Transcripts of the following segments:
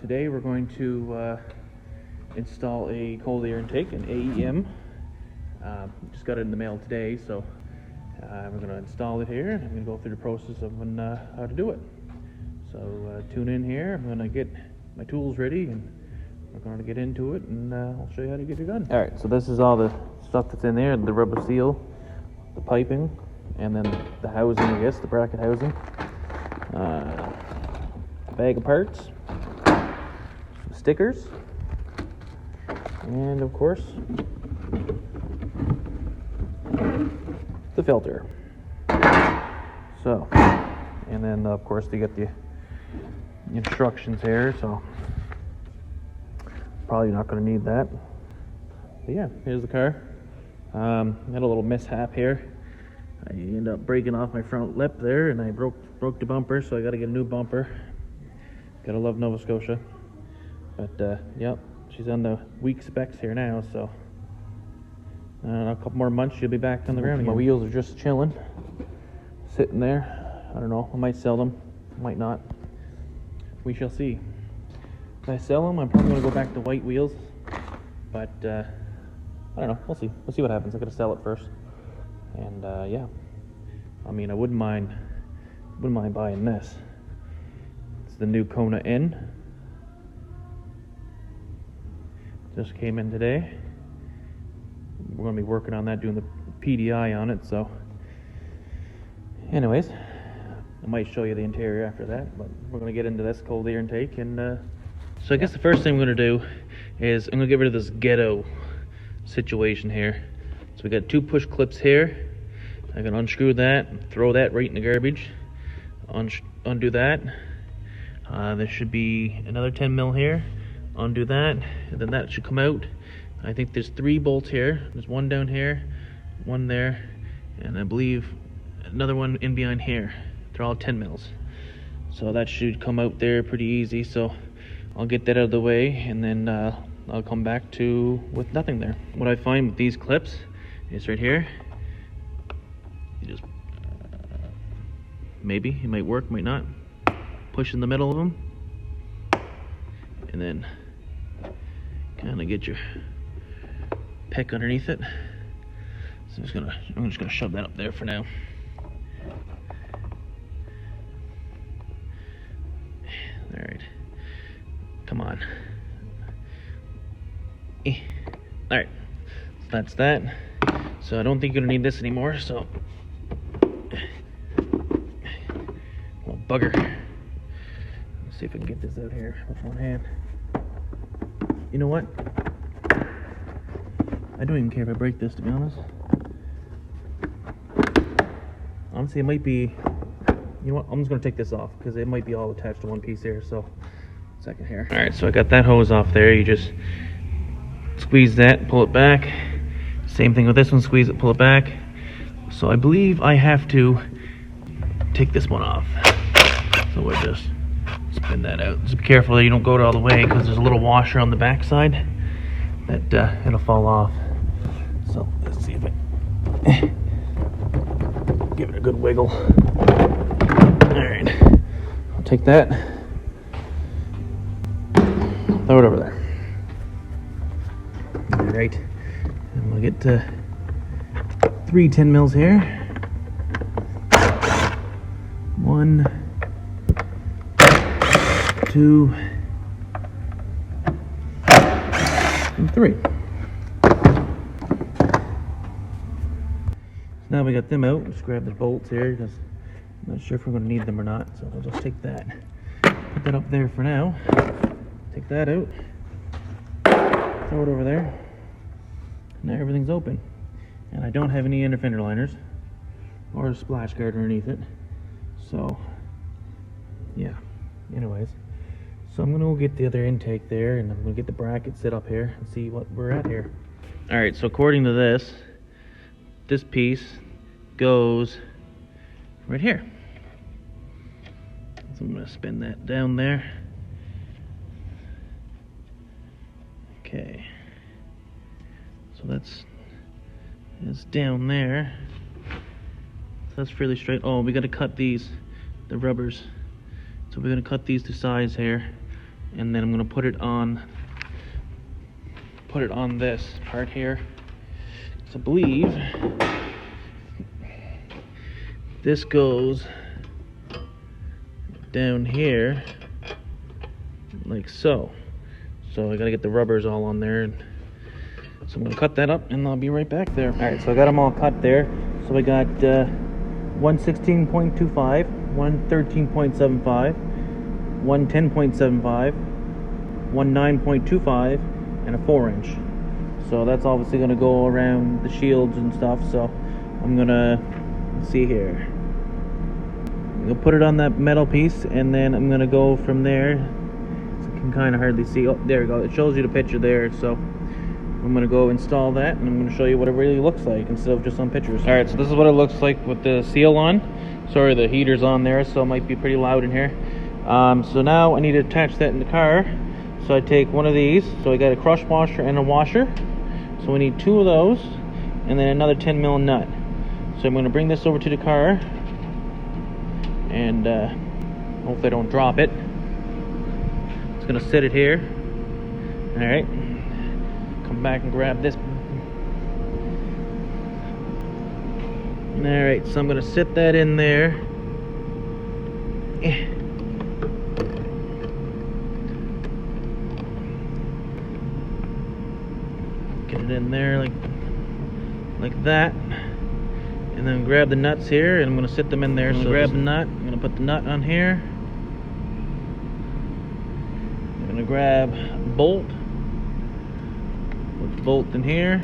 Today we're going to install a cold air intake, an AEM. Just got it in the mail today, so we're going to install it here, and I'm going to go through the process of how to do it. So tune in here. I'm going to get my tools ready, and we're going to get into it, and I'll show you how to get it done. Alright, so this is all the stuff that's in there: the rubber seal, the piping, and then the housing, I guess, the bracket housing. Bag of parts, some stickers, and of course the filter. So, and then of course you get the instructions here, so probably not going to need that. But yeah, here's the car. Had a little mishap here. I ended up breaking off my front lip there, and I broke the bumper, so I got to get a new bumper. Gotta love Nova Scotia. But yep, she's on the weak specs here now, so a couple more months she'll be back on the ground again. My wheels are just chilling, sitting there. I don't know, I might sell them, might not. We shall see. If I sell them, I'm probably gonna go back to white wheels, but I don't know, we'll see what happens. I gotta sell it first. And yeah, I mean, I wouldn't mind buying this. It's the new Kona N. Just came in today. We're going to be working on that, doing the PDI on it. So anyways, I might show you the interior after that, but we're going to get into this cold air intake. And so I guess the first thing we're going to do is I'm going to get rid of this ghetto situation here. So we got two push clips here. I can unscrew that and throw that right in the garbage. Undo that. There should be another 10 mil here. Undo that, and then that should come out. I think there's 3 bolts here. There's one down here, one there, and I believe another one in behind here. They're all 10 mils. So that should come out there pretty easy. So I'll get that out of the way, and then I'll come back with nothing there. What I find with these clips is right here. You just maybe it might work, might not. Push in the middle of them, and then kind of get your peck underneath it. So I'm just gonna shove that up there for now. All right, come on. All right, so that's that. So I don't think you're gonna need this anymore. So, little bugger. See if I can get this out here with one hand. You know what? I don't even care if I break this, to be honest. Honestly, it might be, you know what? I'm just gonna take this off because it might be all attached to one piece here. So, second here. All right, so I got that hose off there. You just squeeze that, pull it back. Same thing with this one. Squeeze it, pull it back. So I believe I have to take this one off. So we're just spin that out. Just be careful that you don't go all the way, because there's a little washer on the back side that it'll fall off. So let's see if I give it a good wiggle. Alright, I'll take that, throw it over there. Alright, and we'll get to 3 10 mils here. 1, 2, and 3. So now we got them out. Just grab the bolts here because I'm not sure if we're going to need them or not. So I'll just take that, put that up there for now. Take that out, throw it over there. Now everything's open, and I don't have any inner fender liners or a splash guard underneath it. So yeah. Anyways. So I'm gonna go get the other intake there, and I'm gonna get the bracket set up here and see what we're at here. All right, so according to this piece goes right here. So I'm gonna spin that down there. Okay. So it's down there. So that's fairly straight. Oh, we gotta cut the rubbers. So we're gonna cut these to size here, and then I'm gonna put it on this part here. So I believe this goes down here like so. So I gotta get the rubbers all on there, and so I'm gonna cut that up and I'll be right back there. All right, so I got them all cut there. So I got 116.25, 113.75, 110.75, 19.25, and a 4-inch. So that's obviously gonna go around the shields and stuff. So I'm gonna see here. I'm gonna put it on that metal piece, and then I'm gonna go from there. So you can kind of hardly see. Oh, there we go. It shows you the picture there. So I'm gonna go install that, and I'm gonna show you what it really looks like instead of just on pictures. All right, so this is what it looks like with the seal on. Sorry, the heater's on there, so it might be pretty loud in here. So now I need to attach that in the car. So I take one of these. So I got a crush washer and a washer. So we need 2 of those, and then another 10mm nut. So I'm gonna bring this over to the car, and hopefully I don't drop it. It's gonna sit it here. All right. Come back and grab this. Alright, so I'm going to sit that in there. Get it in there like that. And then grab the nuts here, and I'm going to sit them in there. So grab the nut. I'm going to put the nut on here. I'm going to grab a bolt. Put the bolt in here.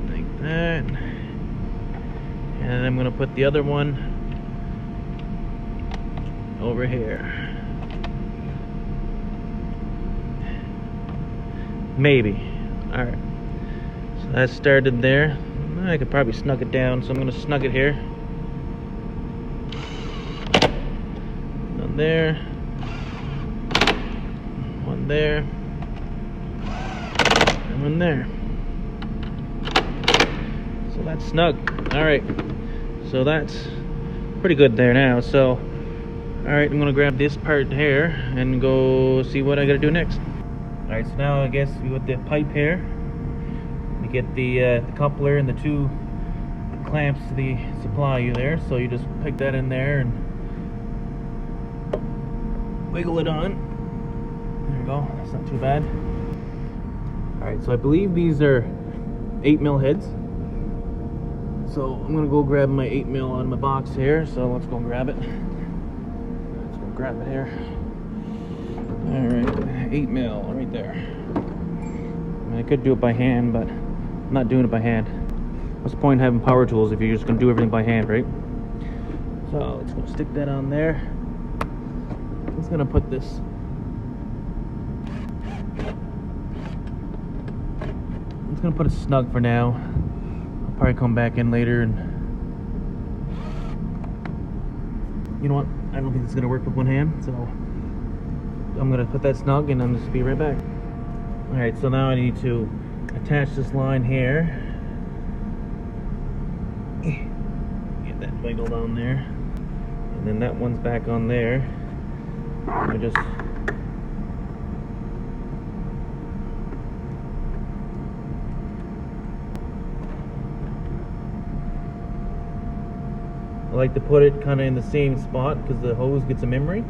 Like that. And I'm going to put the other one over here. Maybe. Alright. So that started there. I could probably snug it down, so I'm going to snug it here. One there. One there. And one there. So that's snug. Alright. So that's pretty good there now. So, alright, I'm going to grab this part here and go see what I got to do next. Alright, so now I guess we got the pipe here. We get the coupler and the 2 clamps to the supply you there. So you just pick that in there and wiggle it on. There you go. That's not too bad. Alright, so I believe these are 8mm heads. So I'm gonna go grab my 8mm out of my box here. So let's go grab it. Let's go grab it here. Alright, 8mm right there. I mean, I could do it by hand, but I'm not doing it by hand. What's the point of having power tools if you're just gonna do everything by hand, right? So let's go stick that on there. I'm just gonna put this. I'm just gonna put it snug for now. I'll probably come back in later and. You know what? I don't think it's gonna work with one hand, so I'm gonna put that snug and I'm just be right back. Alright, so now I need to attach this line here. Get that wiggled on there. And then that one's back on there. I just I like to put it kind of in the same spot because the hose gets a memory.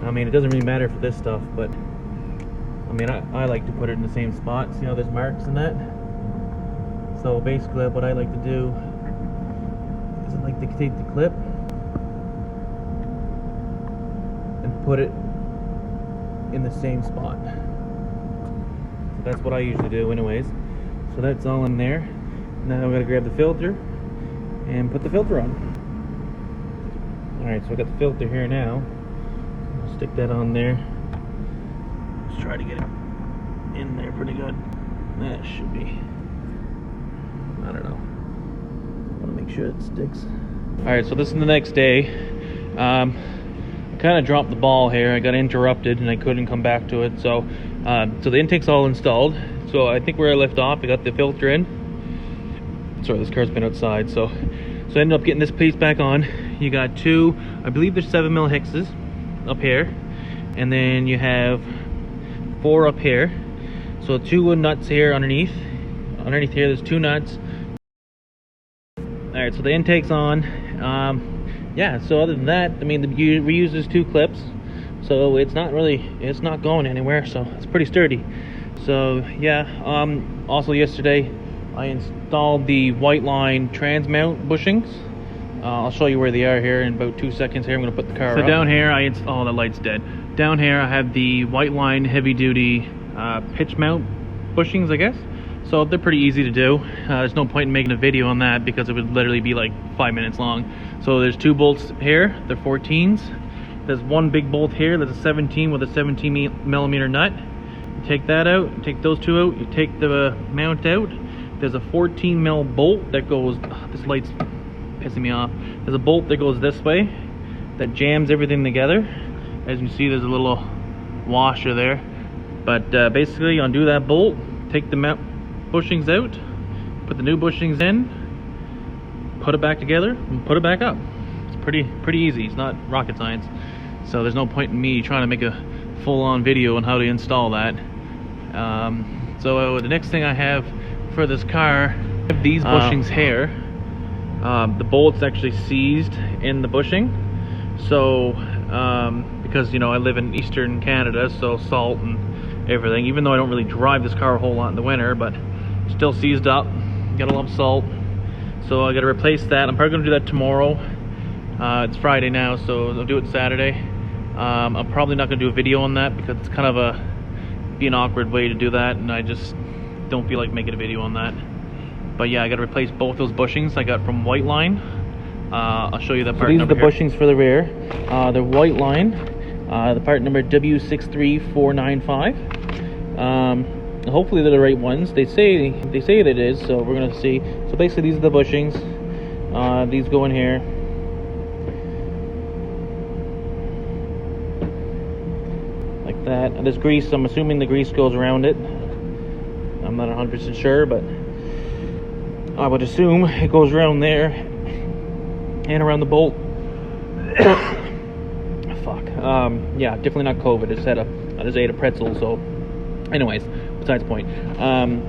I mean, it doesn't really matter for this stuff, but I mean, I like to put it in the same spot. See how there's marks in that? So basically what I like to do is I like to take the clip and put it in the same spot. So that's what I usually do anyways. So that's all in there. Now I'm going to grab the filter and put the filter on. Alright, so I got the filter here now. I'll stick that on there. Let's try to get it in there pretty good. That should be, I don't know. I want to make sure it sticks. Alright, so this is the next day. I kind of dropped the ball here. I got interrupted and I couldn't come back to it. So so the intake's all installed. So I think where I left off, I got the filter in. Sorry, this car's been outside. So I ended up getting this piece back on. You got 2, I believe they're 7mm Hickses. up here, and then you have 4 up here. So 2 nuts here underneath. Underneath here, there's 2 nuts. All right, so the intake's on. Yeah, so other than that, I mean, we use these 2 clips, so it's not going anywhere, so it's pretty sturdy. So yeah, also yesterday I installed the Whiteline trans mount bushings. I'll show you where they are here in about 2 seconds. Here, I'm going to put the car up. So down here, oh, the light's dead. Down here I have the Whiteline heavy duty pitch mount bushings, I guess. So they're pretty easy to do. There's no point in making a video on that because it would literally be like 5 minutes long. So there's 2 bolts here, they're 14s. There's 1 big bolt here, that's a 17 with a 17mm nut. You take that out, take those 2 out, you take the mount out. There's a 14mm bolt that goes, this light's pissing me off. There's a bolt that goes this way that jams everything together. As you see, there's a little washer there. But basically, you undo that bolt, take the mount bushings out, put the new bushings in, put it back together, and put it back up. It's pretty easy. It's not rocket science. So there's no point in me trying to make a full-on video on how to install that. So the next thing I have for this car, I have these bushings here. The bolt's actually seized in the bushing. So because you know I live in eastern Canada, so salt and everything, even though I don't really drive this car a whole lot in the winter, but still seized up, got a lot of salt, so I got to replace that. I'm probably going to do that tomorrow. It's Friday now, so I'll do it Saturday. I'm probably not going to do a video on that because it's kind of an awkward way to do that, and I just don't feel like making a video on that. But yeah, I got to replace both those bushings I got from Whiteline. I'll show you that part. So these are the bushings for the rear. They're Whiteline. The part number W63495. Hopefully they're the right ones. They say that it is, so we're gonna see. So basically, these are the bushings. These go in here. Like that. And this grease, I'm assuming the grease goes around it. I'm not 100% sure, but I would assume it goes around there and around the bolt. Fuck. Yeah, definitely not COVID. I just ate a pretzel, so anyways, besides the point.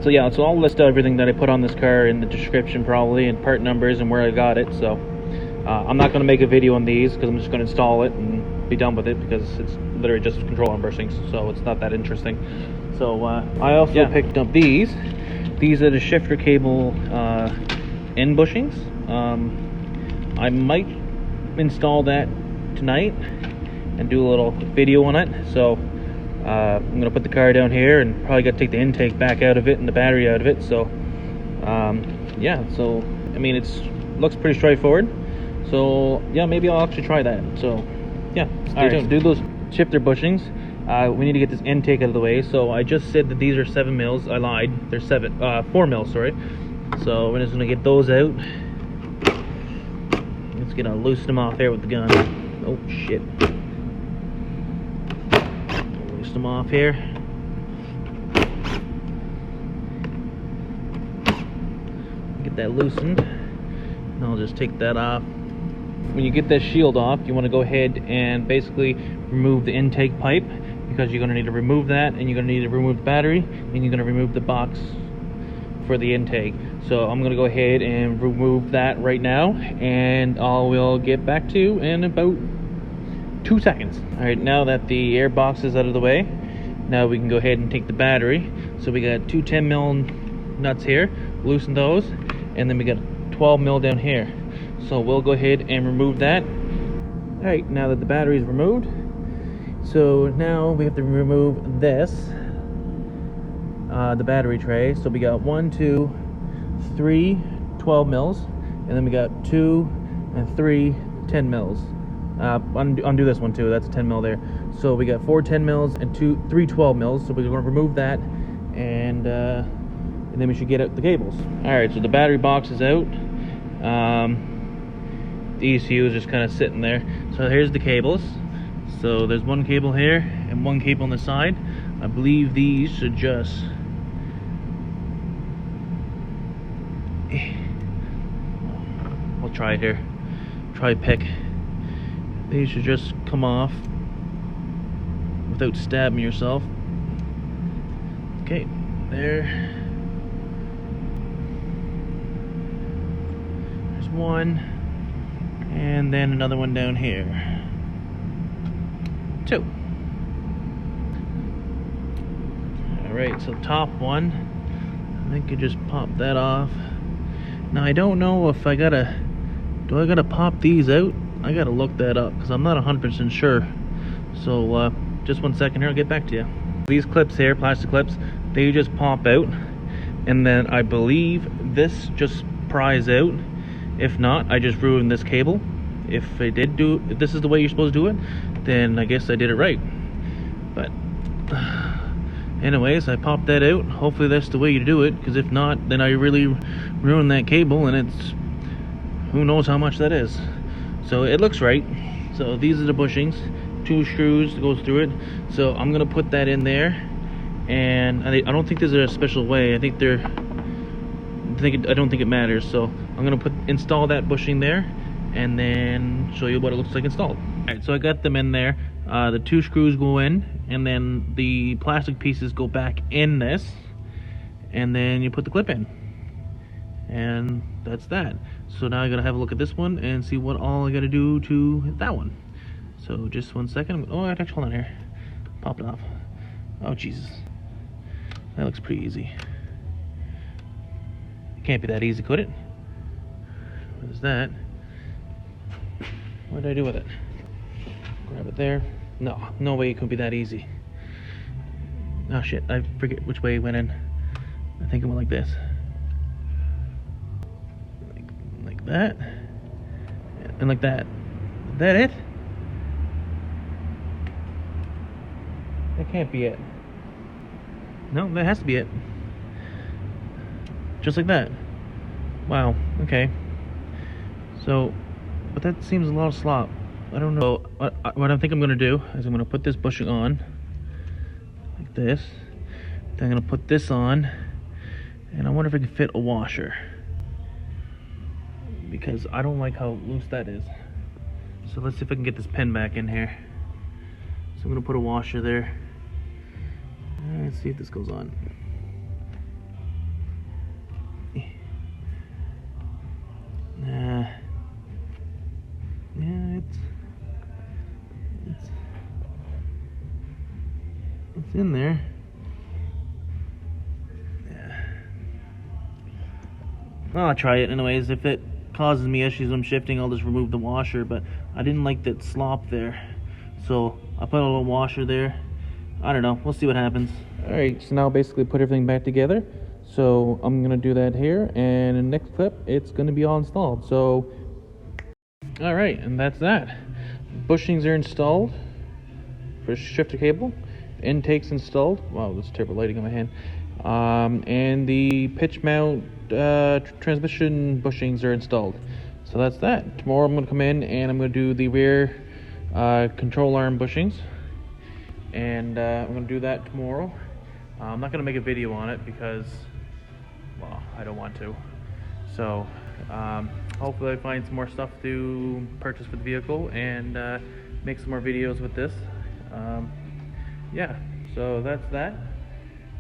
So yeah, so I'll list everything that I put on this car in the description probably, and part numbers and where I got it. So I'm not going to make a video on these because I'm just going to install it and be done with it because it's literally just control arm bushings, so it's not that interesting. So I also picked up these. These are the shifter cable end bushings. I might install that tonight and do a little video on it. So I'm gonna put the car down here and probably got to take the intake back out of it and the battery out of it. So yeah, so I mean looks pretty straightforward. So yeah, maybe I'll actually try that. So yeah, stay tuned. To do those shifter bushings, we need to get this intake out of the way. So I just said that these are 7 mils. I lied. They're 4 mils. Sorry. So we're just gonna get those out. Just gonna loosen them off there with the gun. Oh shit. Loosen them off here. Get that loosened. And I'll just take that off. When you get that shield off, you want to go ahead and basically remove the intake pipe, because you're going to need to remove that, and you're going to need to remove the battery, and you're going to remove the box for the intake. So I'm going to go ahead and remove that right now, and I will get back to you in about 2 seconds. Alright, now that the air box is out of the way, now we can go ahead and take the battery. So we got 2 10mm nuts here, loosen those, and then we got 12 mil down here. So we'll go ahead and remove that. Alright, now that the battery is removed, so now we have to remove this, the battery tray. So we got 1, 2, 3 12 mils, and then we got 2 and 3 10 mils. Undo this one too, that's a 10 mil there. So we got 4 10 mils and 3 12 mils. So we're going to remove that, and then we should get out the cables. Alright, so the battery box is out. The ECU is just kind of sitting there. So here's the cables. So there's one cable here and one cable on the side. I believe these should just we'll try it here. Try pick. These should just come off without stabbing yourself. Okay, there. There's one. And then another one down here. 2. Alright, so top one. I think you just pop that off. Now I don't know if I gotta... Do I gotta pop these out? I gotta look that up because I'm not 100% sure. So just 1 second here, I'll get back to you. These clips here, plastic clips, they just pop out, and then I believe this just pries out. If not, I just ruined this cable. If this is the way you're supposed to do it, then I guess I did it right. But anyways, I popped that out. Hopefully that's the way you do it, because if not, then I really ruined that cable, and it's who knows how much that is. So it looks right. So these are the bushings, 2 screws that goes through it. So I'm gonna put that in there, and I don't think there's a special way. I don't think it matters. So I'm gonna install that bushing there, and then show you what it looks like installed. Alright, so I got them in there. The 2 screws go in, and then the plastic pieces go back in this, and then you put the clip in. And that's that. So now I gotta have a look at this one and see what all I gotta do to hit that one. So just 1 second. Oh, actually, hold on here. Pop it off. Oh, Jesus. That looks pretty easy. It can't be that easy, could it? What is that? What did I do with it? Grab it there. No way it could be that easy. Oh shit, I forget which way it went in. I think it went like this. Like that. And like that. Is that it? That can't be it. No, that has to be it. Just like that. Wow, okay. So, but that seems a lot of slop. I don't know. What I think I'm going to do is I'm going to put this bushing on like this. Then I'm going to put this on, and I wonder if I can fit a washer, because I don't like how loose that is. So let's see if I can get this pin back in here. So I'm going to put a washer there. Let's see if this goes on. Yeah, it's in there. Yeah. I'll try it anyways. If it causes me issues when shifting, I'll just remove the washer, but I didn't like that slop there. So I put a little washer there. I don't know, we'll see what happens. Alright, so now basically put everything back together. So I'm gonna do that here, and in the next clip it's gonna be all installed. So alright, and that's that. Bushings are installed for shifter cable. Intake's installed. Wow, this is terrible lighting on my hand. And the pitch mount transmission bushings are installed. So that's that. Tomorrow I'm gonna come in and I'm gonna do the rear control arm bushings, and I'm gonna do that tomorrow. I'm not gonna make a video on it because, well, I don't want to. So hopefully I find some more stuff to purchase for the vehicle and make some more videos with this. Yeah, so that's that.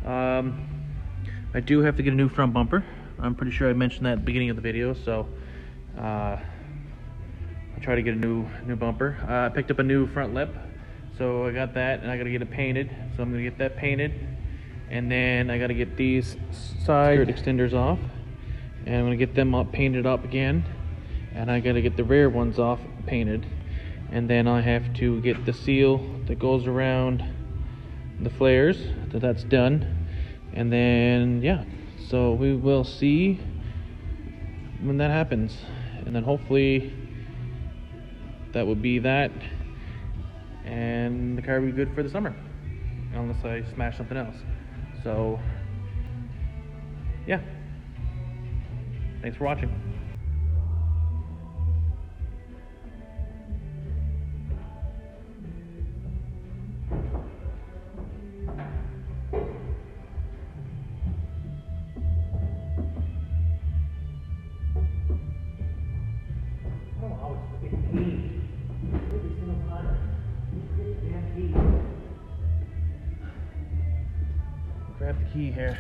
I do have to get a new front bumper. I'm pretty sure I mentioned that at the beginning of the video, so I'll try to get a new bumper. I picked up a new front lip, so I got that, and I gotta get it painted. So I'm gonna get that painted, and then I gotta get these side skirt extenders off, and I'm gonna get them up painted up again, and I gotta get the rear ones off painted, and then I have to get the seal that goes around the flares. That's done, and then yeah, so we will see when that happens, and then hopefully that would be that, and the car will be good for the summer, unless I smash something else. So yeah, thanks for watching. key here.